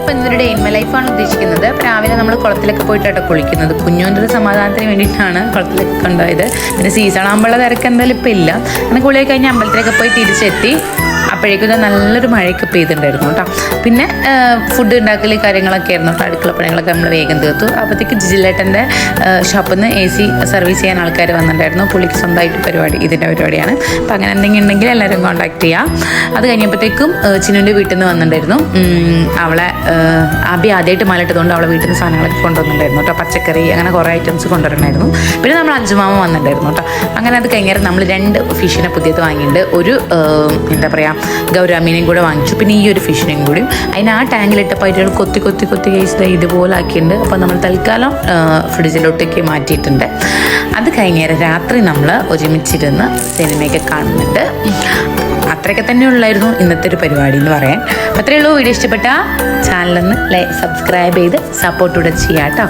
നമ്മളിപ്പോൾ ഇന്നൊരു day in my ലൈഫാണ് ഉദ്ദേശിക്കുന്നത്. അപ്പോൾ രാവിലെ നമ്മൾ കുളത്തിലൊക്കെ പോയിട്ടാണ് കുളിക്കുന്നത്. കുഞ്ഞുവിൻ്റെ ഒരു സമാധാനത്തിന് വേണ്ടിയിട്ടാണ് കുളത്തിലൊക്കെ കൊണ്ടുപോയത്. പിന്നെ സീസൺ ആകുമ്പോഴുള്ള തിരക്ക് എന്തായാലും ഇപ്പം ഇല്ല. അങ്ങനെ കുളിയൊക്കെ കഴിഞ്ഞ് അമ്പലത്തിലൊക്കെ പോയി തിരിച്ചെത്തി. അപ്പോഴേക്കും നല്ലൊരു മഴയൊക്കെ പെയ്തിട്ടുണ്ടായിരുന്നു കേട്ടോ. പിന്നെ ഫുഡ് ഉണ്ടാക്കൽ കാര്യങ്ങളൊക്കെ ആയിരുന്നു കേട്ടോ. അടുക്കള പണികളൊക്കെ നമ്മൾ വേഗം തീർത്തു. അപ്പോഴത്തേക്ക് ജിജിലേട്ടൻ്റെ ഷോപ്പിൽ നിന്ന് AC സർവീസ് ചെയ്യാൻ ആൾക്കാർ വന്നിട്ടുണ്ടായിരുന്നു. പുള്ളിക്ക് സ്വന്തമായിട്ട് പരിപാടി, ഇതിൻ്റെ പരിപാടിയാണ്. അപ്പോൾ അങ്ങനെ എന്തെങ്കിലും ഉണ്ടെങ്കിൽ എല്ലാവരും കോൺടാക്ട് ചെയ്യാം. അത് കഴിഞ്ഞപ്പോഴത്തേക്കും ചിന്നുവിൻ്റെ വീട്ടിൽ നിന്ന് വന്നിട്ടുണ്ടായിരുന്നു. അവളെ ആദ്യമായിട്ട് മലയിട്ടതുകൊണ്ട് അവളെ വീട്ടിൽ നിന്ന് സാധനങ്ങളൊക്കെ കൊണ്ടുവന്നിട്ടുണ്ടായിരുന്നു കേട്ടോ. പച്ചക്കറി അങ്ങനെ കുറേ ഐറ്റംസ് കൊണ്ടുവരണമായിരുന്നു. പിന്നെ നമ്മൾ അഞ്ചുമാമ വന്നിട്ടുണ്ടായിരുന്നു കേട്ടോ. അങ്ങനെ അത് കഴിഞ്ഞാൽ നമ്മൾ 2 ഫിഷിനെ പുതിയത് വാങ്ങിയിട്ടുണ്ട്. ഒരു എന്താ പറയുക ഗൗരാമീനെയും കൂടെ വാങ്ങിച്ചു. പിന്നെ ഈ ഒരു ഫിഷിനെയും കൂടിയും അതിന് ആ ടാങ്കിലിട്ടപ്പോൾ അതിൽ കൊത്തി കേസ് ഇതുപോലെ ആക്കിയിട്ടുണ്ട്. അപ്പോൾ നമ്മൾ തൽക്കാലം ഫ്രിഡ്ജിലോട്ടേക്ക് മാറ്റിയിട്ടുണ്ട്. അത് കഴിഞ്ഞേരം രാത്രി നമ്മൾ ഒരുമിച്ചിരുന്ന് സിനിമയൊക്കെ കാണുന്നുണ്ട്. അത്രയൊക്കെ തന്നെ ഉള്ളായിരുന്നു ഇന്നത്തെ ഒരു പരിപാടി എന്ന് പറയാൻ. അത്രയേ ഉള്ളൂ. വീഡിയോ ഇഷ്ടപ്പെട്ട ചാനലൊന്ന് സബ്സ്ക്രൈബ് ചെയ്ത് സപ്പോർട്ട് കൂടെ ചെയ്യാം കേട്ടോ.